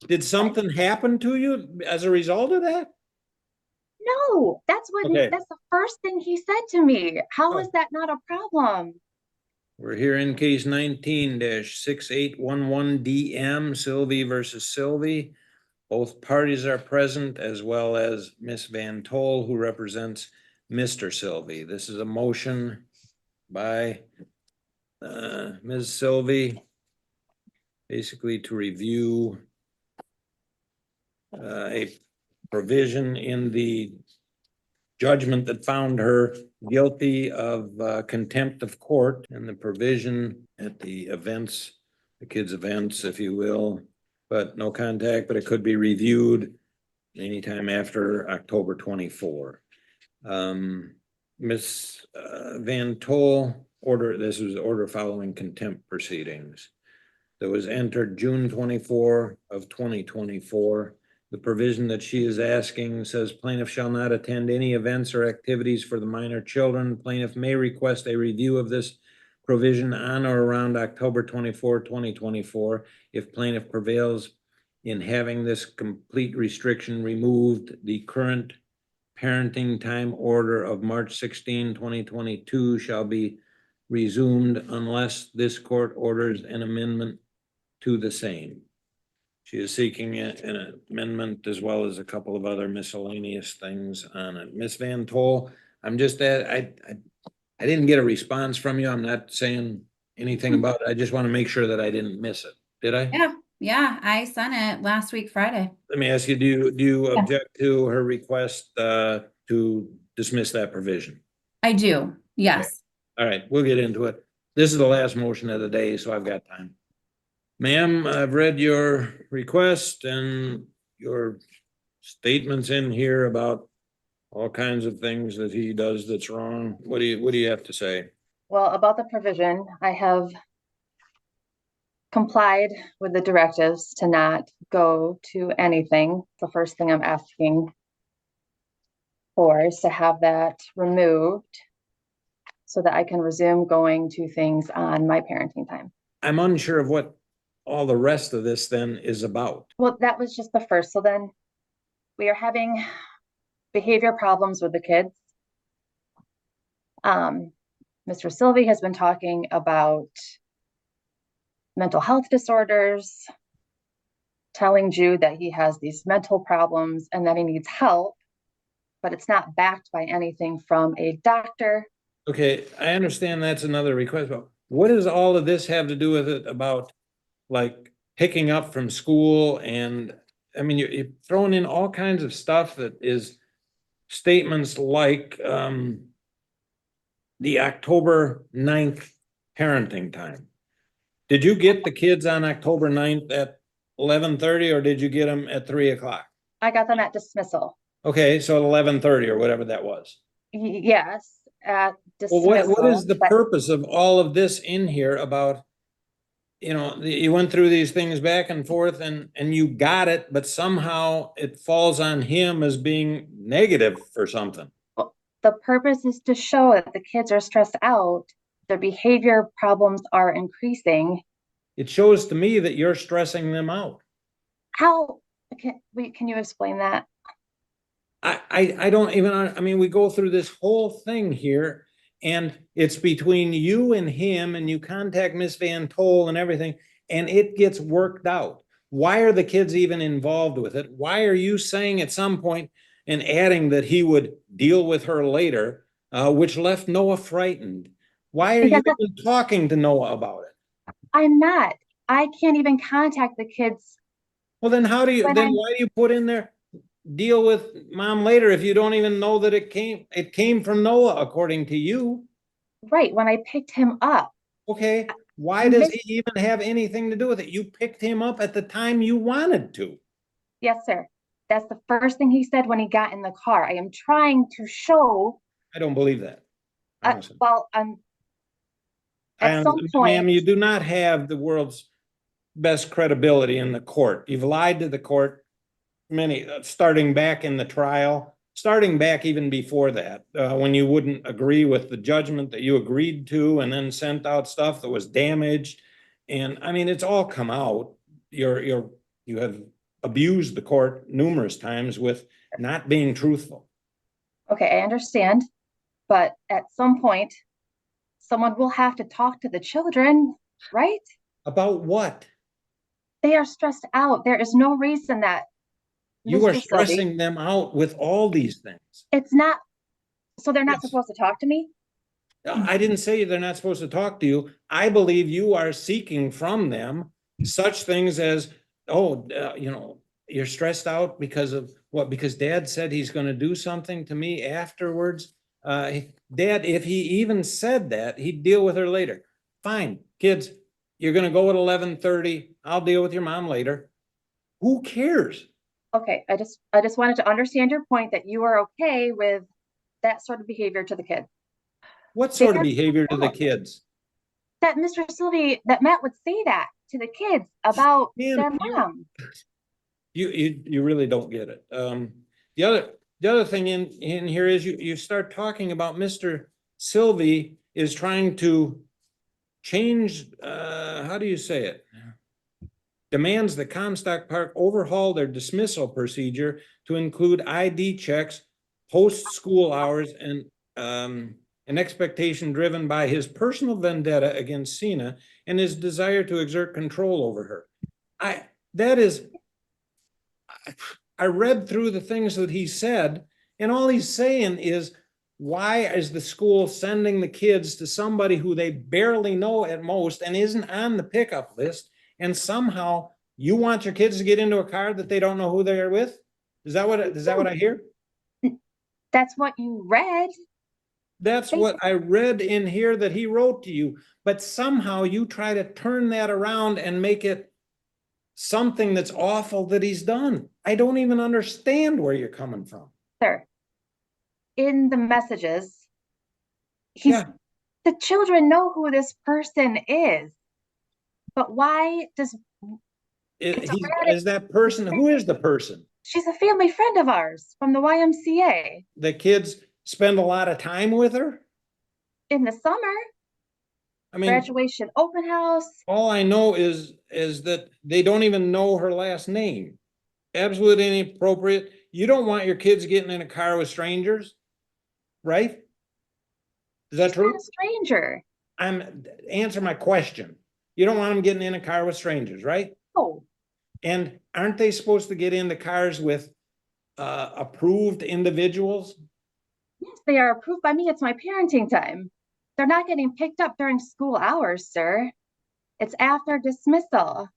Did something happen to you as a result of that? No, Okay. that's the first thing he said to me. How is Oh, that not a problem? we're here in case 19-6811 DM, Sylvie versus Sylvie. Both parties are present, as well as Miss Van Tol, who represents Mr. Sylvie. This is a motion by Ms. Sylvie, basically to review a provision in the judgment that found her guilty of contempt of court, and the provision at the events, the kids' events, if you will, but no contact, but it could be reviewed anytime after October 24. Ms. Van Tol order, this was order following contempt proceedings that was entered June 24 of 2024. The provision that she is asking says plaintiff shall not attend any events or activities for the minor children. Plaintiff may request a review of this provision on or around October 24, 2024. If plaintiff prevails in having this complete restriction removed, the current parenting time order of March 16, 2022 shall be resumed unless this court orders an amendment to the same. She is seeking an amendment as well as a couple of other miscellaneous things on it. Ms. Van Tol, I'm just I didn't get a response from you. I'm not saying anything about it. I just want to make sure that I didn't miss it. Did I? Yeah, yeah, I sent it last week, Friday. Let me ask you, do you object to her request to dismiss that provision? I do, yes. All right, we'll get into it. This is the last motion of the day, so I've got time. Ma'am, I've read your request and your statements in here about all kinds of things that he does that's wrong. What do you have to say? Well, about the provision, I have complied with the directives to not go to anything. The first thing I'm asking for is to have that removed so that I can resume going to things on my parenting time. I'm unsure of what all the rest of this then is about. Well, that was just the first. So then we are having behavior problems with the kids. Mr. Sylvie has been talking about mental health disorders, telling Jude that he has these mental problems and that he needs help, but it's not backed by anything from a doctor. Okay, I understand that's another request, but what does all of this have to do with it about like picking up from school? And I mean, you're throwing in all kinds of stuff that is statements like the October 9th parenting time. Did you get the kids on October 9th at 11:30 or did you get them at 3 o'clock? I got them at dismissal. Okay, so at 11:30 or whatever that was. Yes, at Well, dismissal. what is the purpose of all of this in here about, you know, you went through these things back and forth and you got it, but somehow it falls on him as being negative for something. Well, the purpose is to show that the kids are stressed out, their behavior problems are increasing. It shows to me that you're stressing them out. How can you explain that? I don't even, I mean, we go through this whole thing here and it's between you and him and you contact Miss Van Tol and everything, and it gets worked out. Why are the kids even involved with it? Why are you saying at some point and adding that he would deal with her later, which left Noah frightened? Why are you even talking to Noah about it? I'm not. I can't even contact the kids. Well, then why do you put in there deal with mom later if you don't even know that it came from Noah, according to you? Right, when I picked him up. Okay, why does he even have anything to do with it? You picked him up at the time you wanted to. Yes, sir. That's the first thing he said when he got in the car. I am trying to show. I don't believe that. Well, at some point, ma'am, you do not have the world's best credibility in the court. You've lied to the court starting back in the trial, starting back even before that, when you wouldn't agree with the judgment that you agreed to and then sent out stuff that was damaged. And I mean, it's all come out. You have abused the court numerous times with not being truthful. Okay, I understand, but at some point, someone will have to talk to the children, right? About what? They are stressed out. There is no reason that You are Mr. Sylvie, stressing them out with all these things. it's not, so they're not Yes. supposed to talk to me? I didn't say they're not supposed to talk to you. I believe you are seeking from them such things as, oh, you're stressed out because of what? Because dad said he's going to do something to me afterwards. Dad, if he even said that, he'd deal with her later. Fine, kids, you're going to go at 11:30. I'll deal with your mom later. Who cares? Okay, I just wanted to understand your point that you are okay with that sort of behavior to the kid. What sort of They're- behavior to the kids? That Mr. Sylvie, that Matt would say that to the kids about Man, their mom. You really don't get it. The other thing in here is you start talking about Mr. Sylvie is trying to change, how do you say it? Demands the Comstock Park overhaul their dismissal procedure to include ID checks, post-school hours, and an expectation driven by his personal vendetta against Sina and his desire to exert control over her. I read through the things that he said, and all he's saying is, why is the school sending the kids to somebody who they barely know at most and isn't on the pickup list? And somehow you want your kids to get into a car that they don't know who they're with? Is that what I hear? That's what you read. That's what I read in here that he wrote to you, but somehow you try to turn that around and make it something that's awful that he's done. I don't even understand where you're coming from. Sir, in the messages, Yeah. the children know who this person is, but why does Is that person? Who is the person? she's a family friend of ours from the YMCA The kids spend a lot of time with her? in the summer, I mean, graduation open house. all I know is that they don't even know her last name. Absolutely inappropriate. You don't want your kids getting in a car with strangers, right? Is that She's true? not a stranger. Answer my question. You don't want them getting in a car with strangers, right? Oh, And aren't they supposed to get into cars with approved individuals? yes, they are approved by me. It's my parenting time. They're not getting picked up during school hours, sir. It's after dismissal.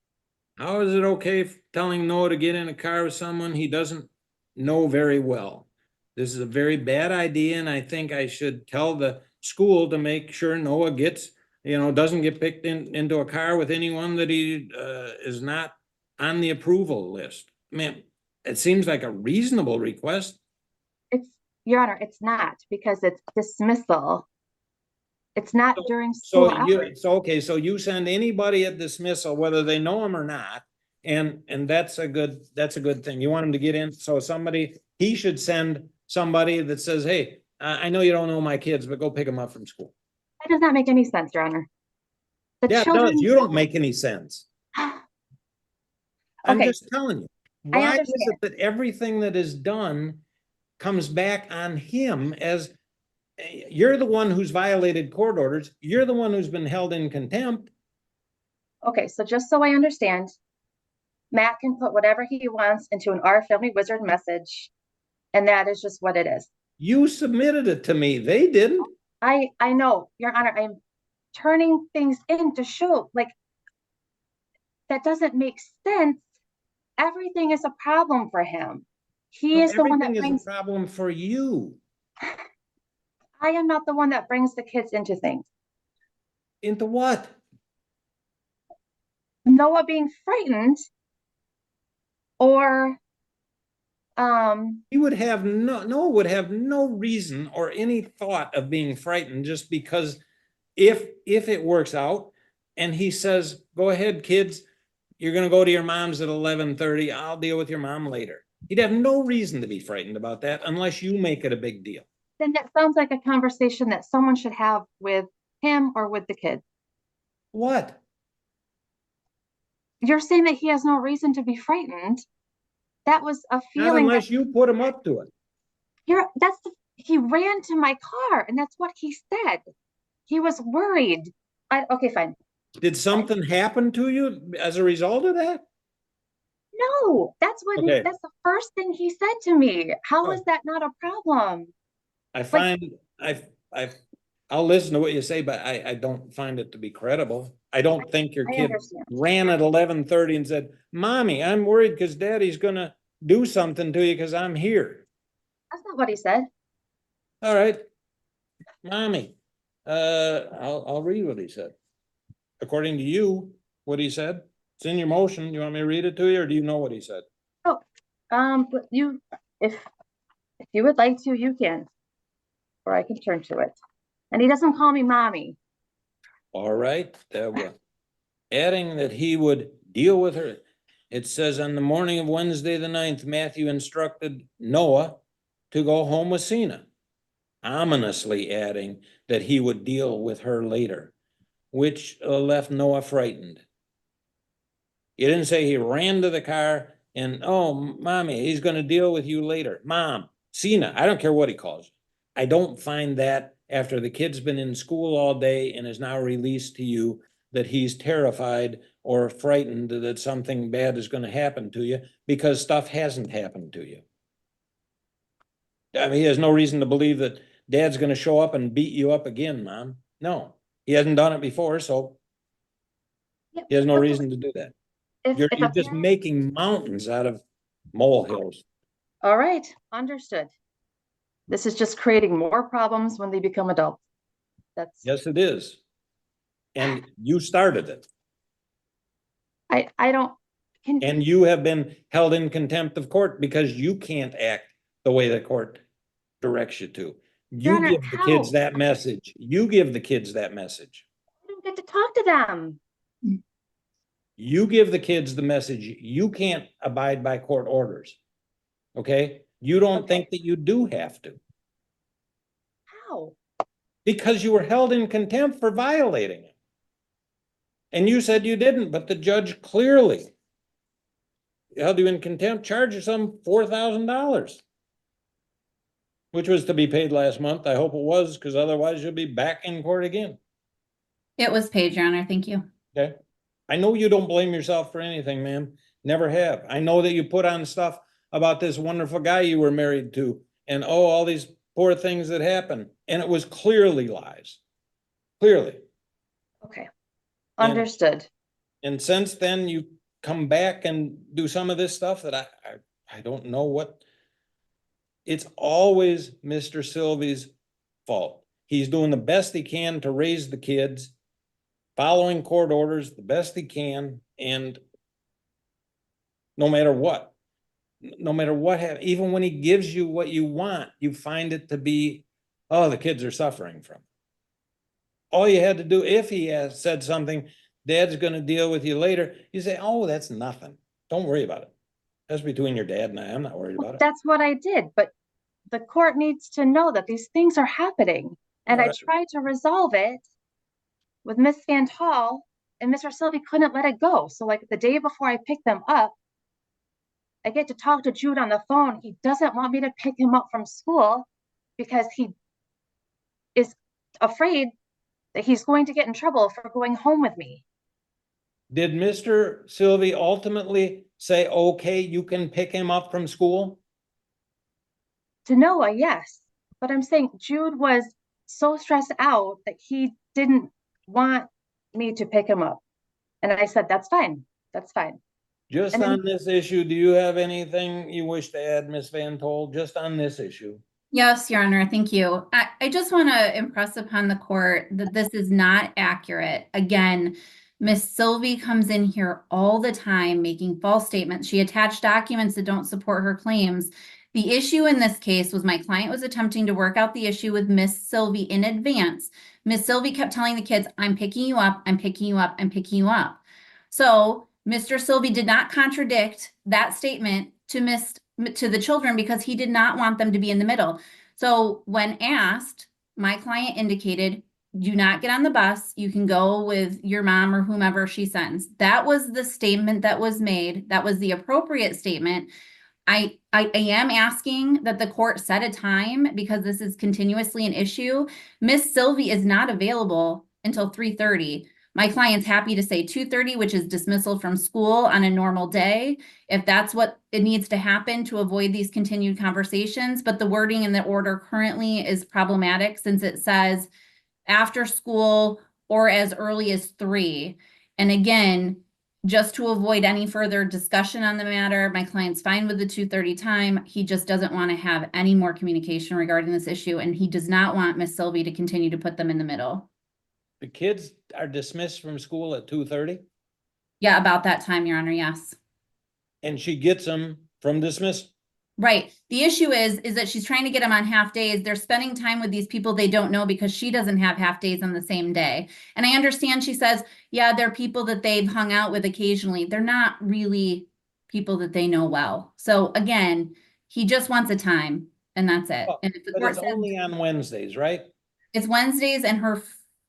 How is it okay telling Noah to get in a car with someone he doesn't know very well? This is a very bad idea, and I think I should tell the school to make sure Noah gets, doesn't get picked into a car with anyone that he is not on the approval list. I mean, it seems like a reasonable request. Your Honor, it's not because it's dismissal. It's not during school hours. So you send anybody at dismissal, whether they know him or not, and that's a good thing. You want him to get in, so he should send somebody that says, hey, I know you don't know my kids, but go pick them up from school. That does not make any sense, Your Honor. Yeah, it does. You don't make any sense. I'm Okay. just telling you. I Why is understand. it that everything that is done comes back on him as you're the one who's violated court orders. You're the one who's been held in contempt. Okay, so just so I understand, Matt can put whatever he wants into an Our Family Wizard message, and that is just what it is. You submitted it to me. They didn't. I know, Your Honor, I'm turning things in to show, like, that doesn't make sense. Everything is a problem for him. He is the one that Everything is brings, a problem for you. I am not the one that brings the kids into things. Into what? Noah being frightened or He would have Noah would have no reason or any thought of being frightened just because if it works out and he says, go ahead, kids, you're going to go to your mom's at 11:30. I'll deal with your mom later. He'd have no reason to be frightened about that unless you make it a big deal. then that sounds like a conversation that someone should have with him or with the kids. What? You're saying that he has no reason to be frightened. that was a Not feeling that unless you put him up to it. he ran to my car and that's what he said. He was worried. Okay, fine. Did something happen to you as a result of that? No, that's Okay. that's the first thing he said to me. How is Oh. that not a problem? I find I'll listen to what you say, but I don't find it to be credible. I don't think your I kid understand. ran at 11:30 and said, "Mommy, I'm worried because Daddy's gonna do something to you because I'm here." That's not what he said. All right, Mommy, I'll read what he said. According to you, what he said, it's in your motion. You want me to read it to you, or do you know what he said? Oh, but if you would like to, you can, or I can turn to it. And he doesn't call me mommy. All right, adding that he would deal with her. It says on the morning of Wednesday, the 9th, Matthew instructed Noah to go home with Cena, ominously adding that he would deal with her later, which left Noah frightened. He didn't say he ran to the car and, oh, Mommy, he's going to deal with you later. Mom, Cena, I don't care what he calls you. I don't find that after the kid's been in school all day and is now released to you, that he's terrified or frightened that something bad is going to happen to you, because stuff hasn't happened to you. I mean, he has no reason to believe that Dad's going to show up and beat you up again, Mom. No, he hasn't done it before, so he has no reason to do that. You're just making mountains out of molehills. All right, understood. This is just creating more problems when they become adults. Yes, it is. And you started it. I don't. And you have been held in contempt of court because you can't act the way the court directs you to. Your Honor, You give the kids that message. You give the kids that message. I don't get to talk to them. You give the kids the message. You can't abide by court orders. Okay? You don't think that you do have to. How? Because you were held in contempt for violating it. And you said you didn't, but the judge clearly held you in contempt, charged you some $4,000, which was to be paid last month. I hope it was, because otherwise you'll be back in court again. It was paid, Your Honor. Thank you. Okay. I know you don't blame yourself for anything, ma'am. Never have. I know that you put on stuff about this wonderful guy you were married to, and oh, all these poor things that happened. And it was clearly lies. Clearly. Okay. Understood. And since then, you come back and do some of this stuff that I don't know what. It's always Mr. Sylvie's fault. He's doing the best he can to raise the kids, following court orders the best he can, and no matter what even when he gives you what you want, you find it to be, oh, the kids are suffering from it. All you had to do, if he has said something, Dad's going to deal with you later, you say, oh, that's nothing. Don't worry about it. That's between your dad and I. I'm not worried about it. That's what I did, but the court needs to know that these things are happening. And I tried to resolve it with Miss Van Tall, and Mr. Sylvie couldn't let it go. So like the day before I picked them up, I get to talk to Jude on the phone. He doesn't want me to pick him up from school because he is afraid that he's going to get in trouble for going home with me. Did Mr. Sylvie ultimately say, okay, you can pick him up from school? To Noah, yes. But I'm saying Jude was so stressed out that he didn't want me to pick him up. And I said, that's fine. That's fine. Just on this issue, do you have anything you wish to add, Ms. Van Tol, just on this issue? Yes, Your Honor, thank you. I just want to impress upon the court that this is not accurate. Again, Miss Sylvie comes in here all the time making false statements. She attached documents that don't support her claims. The issue in this case was my client was attempting to work out the issue with Miss Sylvie in advance. Miss Sylvie kept telling the kids, I'm picking you up, I'm picking you up, I'm picking you up. So Mr. Sylvie did not contradict that statement to the children because he did not want them to be in the middle. So when asked, my client indicated, do not get on the bus. You can go with your mom or whomever she sends. That was the statement that was made. That was the appropriate statement. I am asking that the court set a time because this is continuously an issue. Miss Sylvie is not available until 3:30. My client's happy to say 2:30, which is dismissal from school on a normal day, if that's what it needs to happen to avoid these continued conversations. But the wording in the order currently is problematic since it says after school or as early as 3. And again, just to avoid any further discussion on the matter, my client's fine with the 2:30 time. He just doesn't want to have any more communication regarding this issue, and he does not want Miss Sylvie to continue to put them in the middle. The kids are dismissed from school at 2:30 Yeah, about that time, Your Honor, yes. and she gets them from dismissal. Right. The issue is that she's trying to get them on half days. They're spending time with these people they don't know because she doesn't have half days on the same day. And I understand she says, yeah, they're people that they've hung out with occasionally. They're not really people that they know well. So again, he just wants a time and that's it. Oh, And if the But court it's says only on Wednesdays, right? it's Wednesdays and her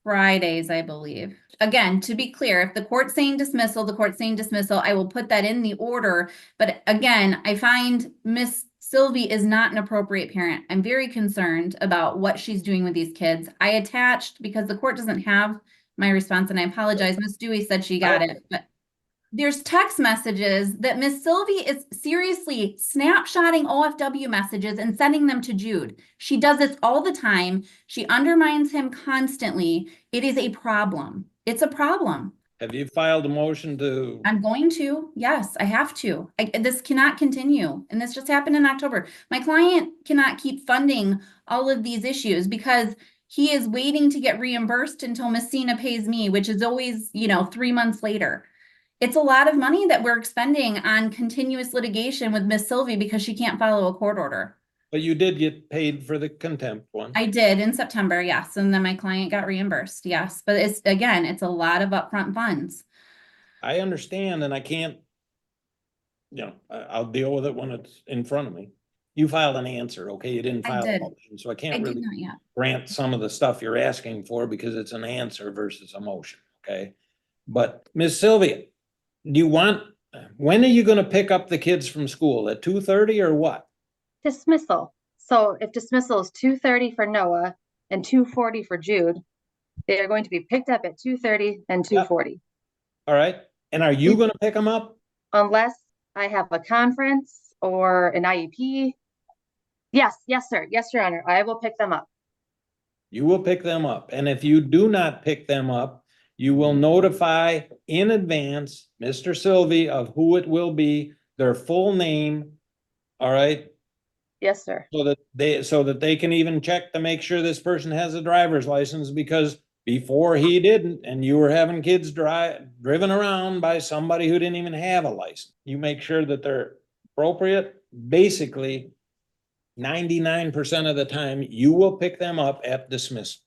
Fridays, I believe. Again, to be clear, if the court's saying dismissal, the court's saying dismissal, I will put that in the order. But again, I find Miss Sylvie is not an appropriate parent. I'm very concerned about what she's doing with these kids. I attached, because the court doesn't have my response, and I apologize, Miss Dewey said she got it, but there's text messages that Miss Sylvie is seriously snapshotting OFW messages and sending them to Jude. She does this all the time. She undermines him constantly. It is a problem. It's a problem. Have you filed a motion to, I'm going to, yes, I have to. This cannot continue. And this just happened in October. My client cannot keep funding all of these issues because he is waiting to get reimbursed until Messina pays me, which is always, 3 months later. It's a lot of money that we're expending on continuous litigation with Miss Sylvie because she can't follow a court order. but you did get paid for the contempt one? I did in September, yes, and then my client got reimbursed, yes. But it's a lot of upfront funds. I understand, and I can't, I'll deal with it when it's in front of me. You filed an answer, okay? You didn't I file a did. motion, so I I can't did really not yet. grant some of the stuff you're asking for because it's an answer versus a motion, okay? But Miss Sylvia, when are you gonna pick up the kids from school? At 2:30 or what? Dismissal. So if dismissal is 2:30 for Noah and 2:40 for Jude, they are going to be picked up at 2:30 and 2:40. All right, and are you gonna pick them up? Unless I have a conference or an IEP. Yes, sir. Yes, Your Honor. I will pick them up. You will pick them up, and if you do not pick them up, you will notify in advance Mr. Sylvie of who it will be, their full name, all right? Yes, sir. So that they can even check to make sure this person has a driver's license, because before he didn't, and you were having kids driven around by somebody who didn't even have a license. You make sure that they're appropriate. Basically, 99% of the time, you will pick them up at dismissal.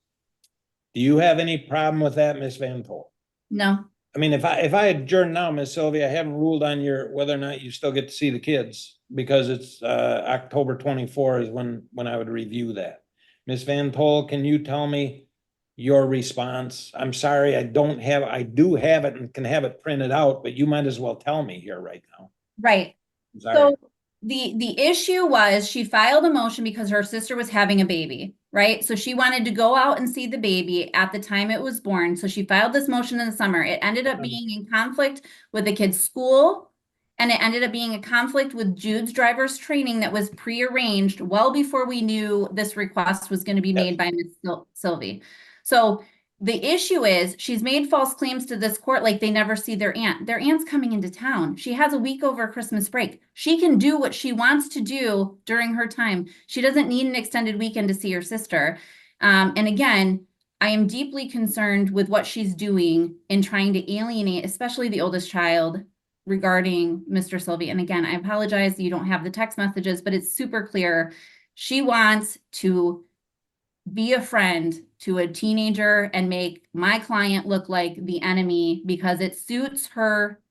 Do you have any problem with that, Ms. Van Poel? No, I mean, if I adjourn now, Ms. Sylvia, I haven't ruled on whether or not you still get to see the kids, because it's October 24 is when I would review that. Ms. Van Poel, can you tell me your response? I'm sorry, I do have it and can have it printed out, but you might as well tell me here right now. right. I'm sorry. So the issue was she filed a motion because her sister was having a baby, right? So she wanted to go out and see the baby at the time it was born. So she filed this motion in the summer. It ended up being in conflict with the kid's school, and it ended up being a conflict with Jude's driver's training that was prearranged well before we knew this request was going to be made by Ms. Sylvie. So the issue is she's made false claims to this court like they never see their aunt. Their aunt's coming into town. She has a week over Christmas break. She can do what she wants to do during her time. She doesn't need an extended weekend to see her sister. And again, I am deeply concerned with what she's doing in trying to alienate, especially the oldest child, regarding Mr. Sylvie. And again, I apologize you don't have the text messages, but it's super clear. She wants to be a friend to a teenager and make my client look like the enemy because it suits her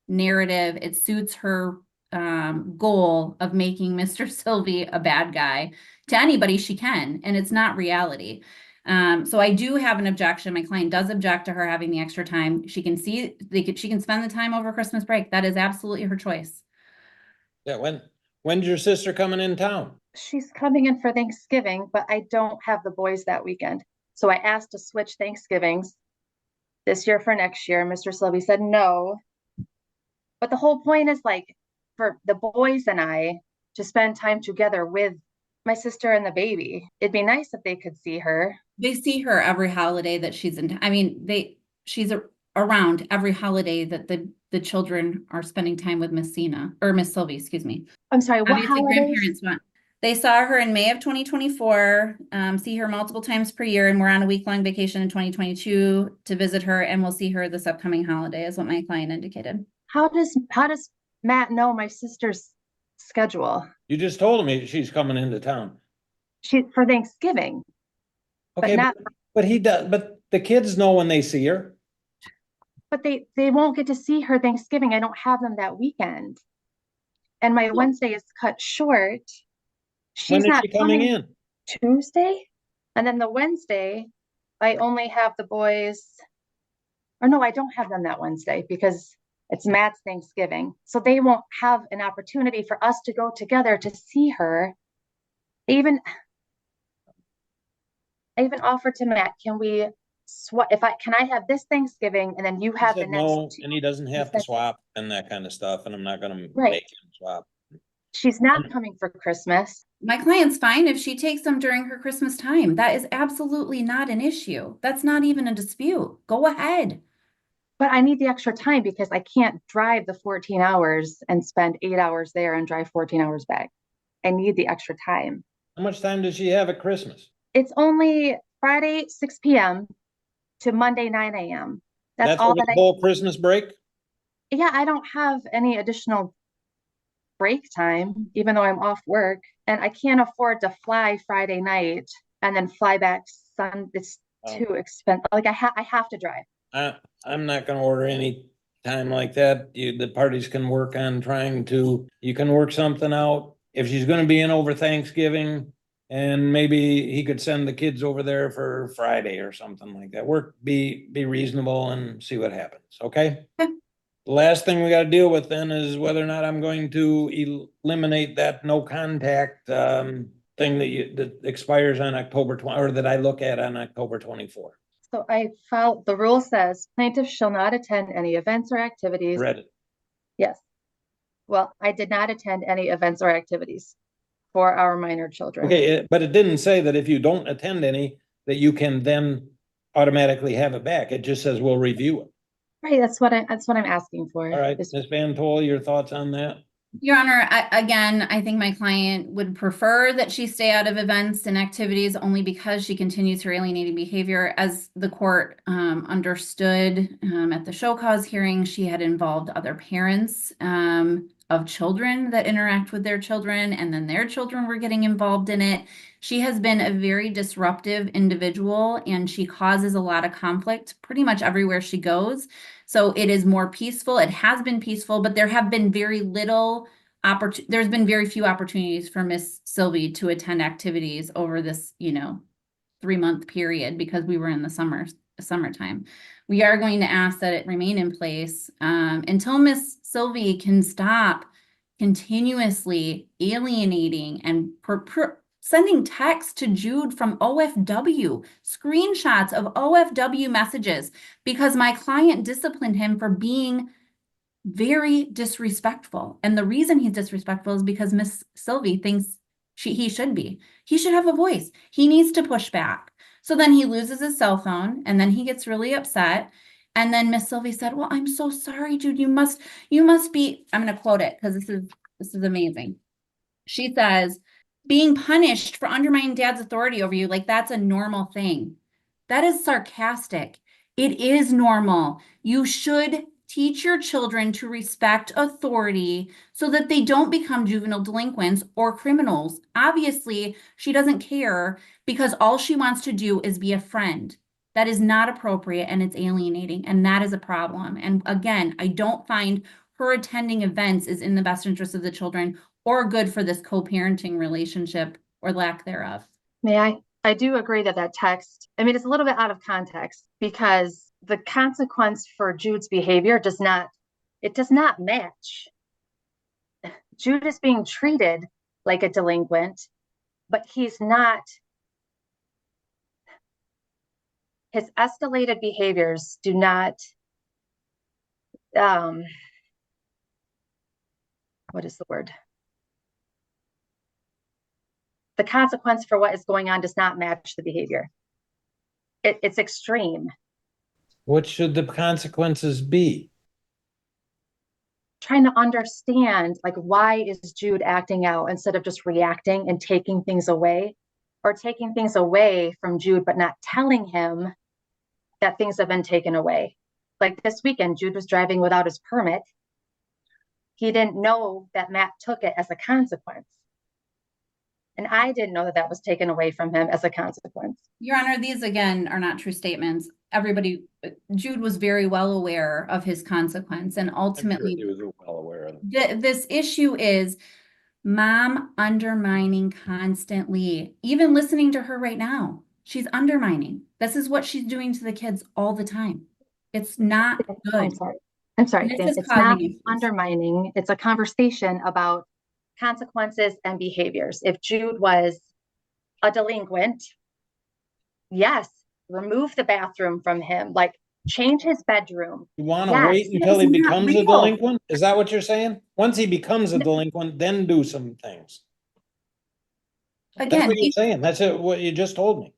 narrative. It suits her goal of making Mr. Sylvie a bad guy to anybody she can, and it's not reality. So I do have an objection. My client does object to her having the extra time. She can she can spend the time over Christmas break. That is absolutely her choice. Yeah, When's your sister coming in town? She's coming in for Thanksgiving, but I don't have the boys that weekend. So I asked to switch Thanksgivings this year for next year. Mr. Sylvie said no. But the whole point is like for the boys and I to spend time together with my sister and the baby. It'd be nice if they could see her. They see her every holiday that she's in. I mean, she's around every holiday that the children are spending time with Miss Sina or Miss Sylvie, excuse me. I'm sorry, what Obviously, holidays? grandparents want. They saw her in May of 2024, see her multiple times per year, and we're on a week-long vacation in 2022 to visit her, and we'll see her this upcoming holiday, is what my client indicated. How does Matt know my sister's schedule? You just told me she's coming into town. She for Thanksgiving. Okay, but he does, but the kids know when they see her. But they won't get to see her Thanksgiving. I don't have them that weekend. And my Wednesday is cut short. When She's is not she coming in? Tuesday. And then the Wednesday, I only have the boys. Or no, I don't have them that Wednesday because it's Matt's Thanksgiving. So they won't have an opportunity for us to go together to see her. I even offered to Matt, can we swap can I have this Thanksgiving and then you have the next No, two? and he doesn't have to swap and that kind of stuff, and I'm not gonna Right. make him swap. She's not coming for Christmas. My client's fine if she takes them during her Christmas time. That is absolutely not an issue. That's not even a dispute. Go ahead. But I need the extra time because I can't drive the 14 hours and spend 8 hours there and drive 14 hours back. I need the extra time. How much time does she have at Christmas? It's only Friday, 6 p.m. to Monday, 9 a.m. That's all over that the whole Christmas break? Yeah, I don't have any additional break time, even though I'm off work. And I can't afford to fly Friday night and then fly back Sunday. It's too expensive. Like I have to drive. I'm not gonna order any time like that. The parties can work on you can work something out. If she's gonna be in over Thanksgiving, and maybe he could send the kids over there for Friday or something like that. Be reasonable and see what happens, okay? Okay. The last thing we gotta deal with then is whether or not I'm going to eliminate that no contact thing that expires on October 20, or that I look at on October 24. So the rule says plaintiff shall not attend any events or activities. Read it. Yes. Well, I did not attend any events or activities for our minor children. Okay, but it didn't say that if you don't attend any, that you can then automatically have it back. It just says we'll review it. Right, that's what I'm asking for. All right, Ms. Van Tol, your thoughts on that? Your Honor, I think my client would prefer that she stay out of events and activities only because she continues her alienating behavior. As the court understood at the show cause hearing, she had involved other parents of children that interact with their children, and then their children were getting involved in it. She has been a very disruptive individual, and she causes a lot of conflict pretty much everywhere she goes. So it is more peaceful. It has been peaceful, but there have been there's been very few opportunities for Miss Sylvie to attend activities over this, 3-month period because we were in the summertime. We are going to ask that it remain in place until Miss Sylvie can stop continuously alienating and sending texts to Jude from OFW, screenshots of OFW messages, because my client disciplined him for being very disrespectful. And the reason he's disrespectful is because Miss Sylvie thinks he should be. He should have a voice. He needs to push back. So then he loses his cell phone, and then he gets really upset. And then Miss Sylvie said, "Well, I'm so sorry, Jude. You must be," I'm going to quote it because this is amazing. She says, "Being punished for undermining dad's authority over you, like that's a normal thing." That is sarcastic. It is normal. You should teach your children to respect authority so that they don't become juvenile delinquents or criminals. Obviously, she doesn't care because all she wants to do is be a friend. That is not appropriate, and it's alienating, and that is a problem. And again, I don't find her attending events is in the best interest of the children or good for this co-parenting relationship or lack thereof. May I? I do agree that text, it's a little bit out of context because the consequence for Jude's behavior does not match Jude is being treated like a delinquent, but he's not. His escalated behaviors do not, what is the word? The consequence for what is going on does not match the behavior. It's extreme. What should the consequences be? Trying to understand, like, why is Jude acting out instead of just reacting and taking things away, or taking things away from Jude, but not telling him that things have been taken away. Like this weekend, Jude was driving without his permit. He didn't know that Matt took it as a consequence. And I didn't know that that was taken away from him as a consequence. Your Honor, these again are not true statements. Everybody, Jude was very well aware of his consequence, and ultimately, He was well aware of it. this issue is mom undermining constantly. Even listening to her right now, she's undermining. This is what she's doing to the kids all the time. It's not good. I'm sorry. This is It's not causing issues. undermining. It's a conversation about consequences and behaviors. If Jude was a delinquent, yes, remove the bathroom from him, like change his bedroom. You want to Yes, wait until it's he not becomes a real. delinquent? Is that what you're saying? Once he becomes a delinquent, then do some things. That's Again, what you're saying. That's what you just told me.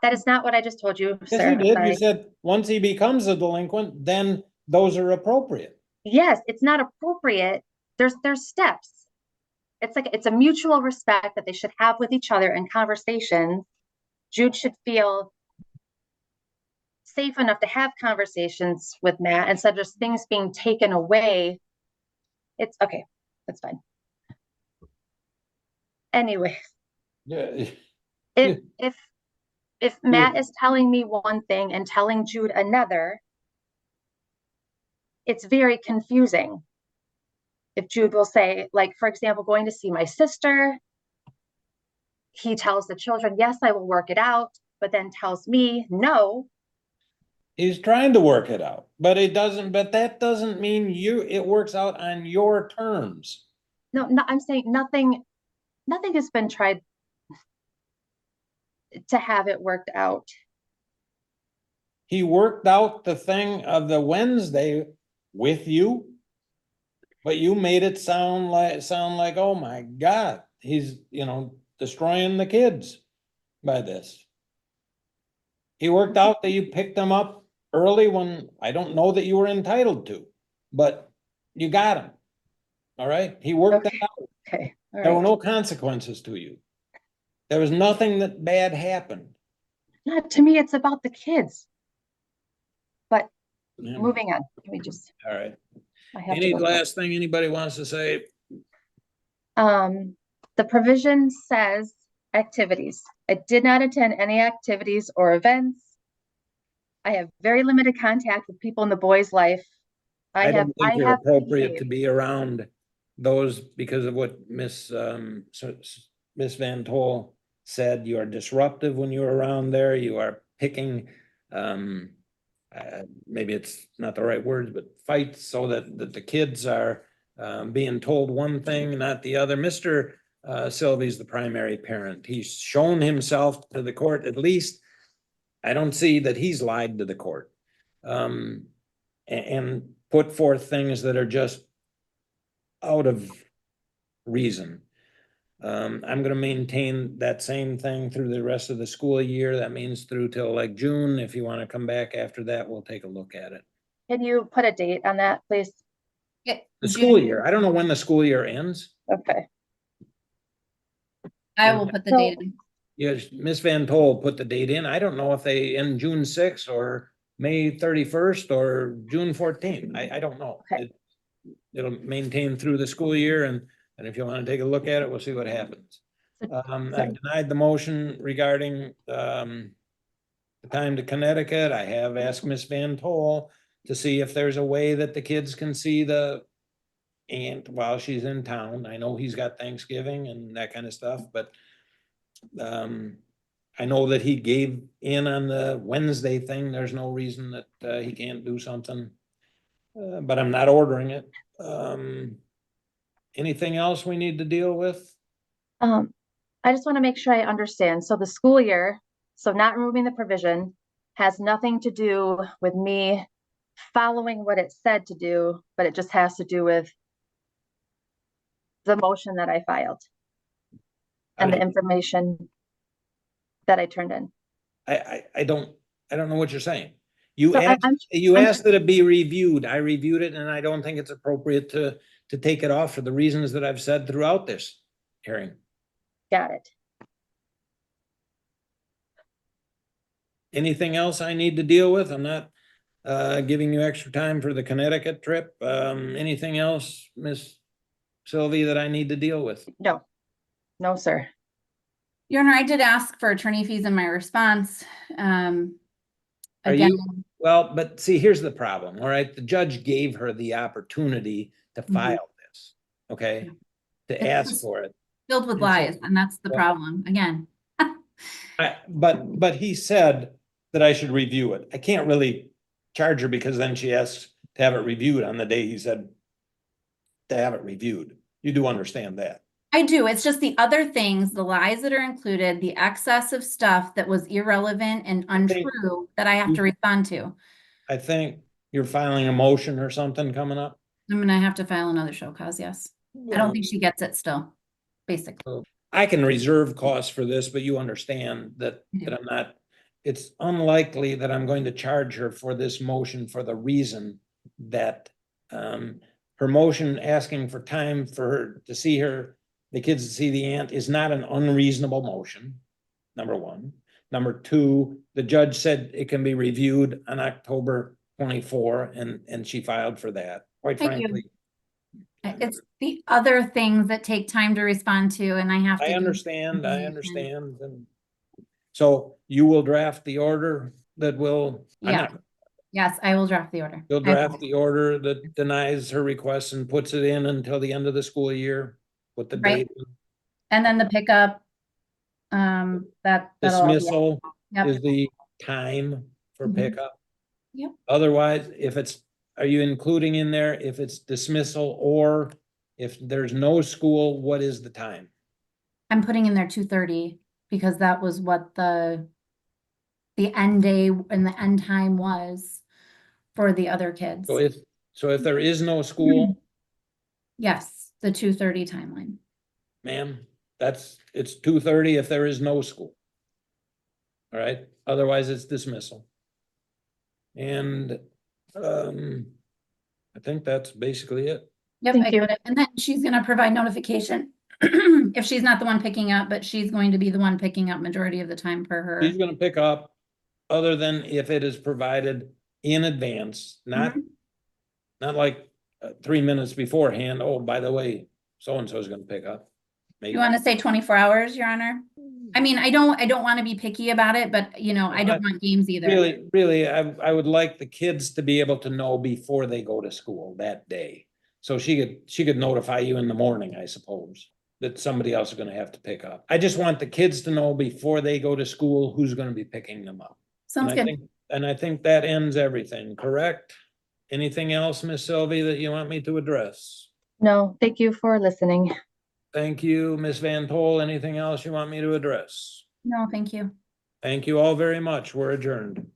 That is not what I just told you, Yes, sir. you did. Sorry. You said once he becomes a delinquent, then those are appropriate. Yes, it's not appropriate. There's steps. It's like it's a mutual respect that they should have with each other in conversations. Jude should feel safe enough to have conversations with Matt instead of just things being taken away. It's okay. That's fine. Anyway, Yeah. if Matt is telling me one thing and telling Jude another, it's very confusing. If Jude will say, like, for example, going to see my sister, he tells the children, yes, I will work it out, but then tells me, no. He's trying to work it out, but that doesn't mean it works out on your terms. No, I'm saying nothing has been tried to have it worked out. He worked out the thing of the Wednesday with you, but you made it sound like, oh my God, he's, destroying the kids by this. He worked out that you picked them up early when I don't know that you were entitled to, but you got him. All right. He worked Okay. that out. Okay. All There were right. no consequences to you. There was nothing that bad happened. Not to me, it's about the kids. But Yeah. moving on. Let me just. All right. I have Any to go last thing anybody wants to say? The provision says activities. I did not attend any activities or events. I have very limited contact with people in the boys' life. I don't think you're appropriate behaved. to be around those because of what Miss Van Tol said. You are disruptive when you're around there. You are picking, maybe it's not the right words, but fights so that the kids are being told one thing, not the other. Mr. Sylvie's the primary parent. He's shown himself to the court. At least I don't see that he's lied to the court. And put forth things that are just out of reason. I'm gonna maintain that same thing through the rest of the school year. That means through till like June. If you want to come back after that, we'll take a look at it. Can you put a date on that, please? The school year, I don't know when the school year ends. Okay. I will put the date in. Yes, Miss Van Tol put the date in. I don't know if they end June 6th or May 31st or June 14th. I don't know. Okay. It'll maintain through the school year, and if you want to take a look at it, we'll see what happens. I've denied the motion regarding the time to Connecticut. I have asked Miss Van Tol to see if there's a way that the kids can see the aunt while she's in town. I know he's got Thanksgiving and that kind of stuff, but I know that he gave in on the Wednesday thing. There's no reason that he can't do something, but I'm not ordering it. Anything else we need to deal with? I just want to make sure I understand. So the school year, so not removing the provision has nothing to do with me following what it said to do, but it just has to do with the motion that I filed and the information that I turned in. I don't know what you're saying. You So asked, I'm asked that it be reviewed. I reviewed it and I don't think it's appropriate to take it off for the reasons that I've said throughout this hearing. Got it. Anything else I need to deal with? I'm not giving you extra time for the Connecticut trip. Anything else, Miss Sylvie, that I need to deal with? No, no, sir. Your Honor, I did ask for attorney fees in my response. Are Again, you, well, but see, here's the problem, all right? The judge gave her the opportunity to file this, okay? To It's ask just for it. filled with And so- lies, and that's the Well- problem, again. But he said that I should review it. I can't really charge her because then she asked to have it reviewed on the day he said to have it reviewed. You do understand that? I do. It's just the other things, the lies that are included, the excess of stuff that was irrelevant and think untrue that I have to respond to. I think you're filing a motion or something coming up. I'm gonna have to file another show cause, yes. I don't think she gets it still, basically. I can reserve costs for this, but you understand that, Yeah. that I'm not, it's unlikely that I'm going to charge her for this motion for the reason that her motion asking for time for her to see the kids to see the aunt is not an unreasonable motion, number one. Number two, the judge said it can be reviewed on October 24, and she filed for that. Quite Thank you. frankly, It's the other things that take time to respond to, and I have to. I do understand, I information. understand. And so you will draft the order that will, Yeah. Yes, I will draft the order. you'll I will. draft the order that denies her request and puts it in until the end of the school year with the Right. date. And then the pickup, that'll all be- Dismissal Yep. is the time for Mhm. pickup. Yep. Otherwise, are you including in there if it's dismissal or if there's no school, what is the time? I'm putting in there 2:30 because that was what the end day and the end time was for the other kids. So if there is no school, Yes, the 2:30 timeline. ma'am, it's 2:30 if there is no school. All right, otherwise it's dismissal. And, I think that's basically it. Yep, Thank I you. got it. And then she's gonna provide notification if she's not the one picking up, but she's going to be the one picking up majority of the time per her. She's gonna pick up, other than if it is provided in advance, not like 3 minutes beforehand. Oh, by the way, so-and-so is gonna pick up. Maybe. You want to say 24 hours, Your Honor? I mean, I don't want to be picky about it, but I don't want games either. Really, I would like the kids to be able to know before they go to school that day. So she could notify you in the morning, I suppose, that somebody else is gonna have to pick up. I just want the kids to know before they go to school who's gonna be picking them up. Sounds And I good. think- And I think that ends everything, correct? Anything else, Miss Sylvie, that you want me to address? No, thank you for listening. Thank you, Miss Van Tol. Anything else you want me to address? No, thank you. Thank you all very much. We're adjourned.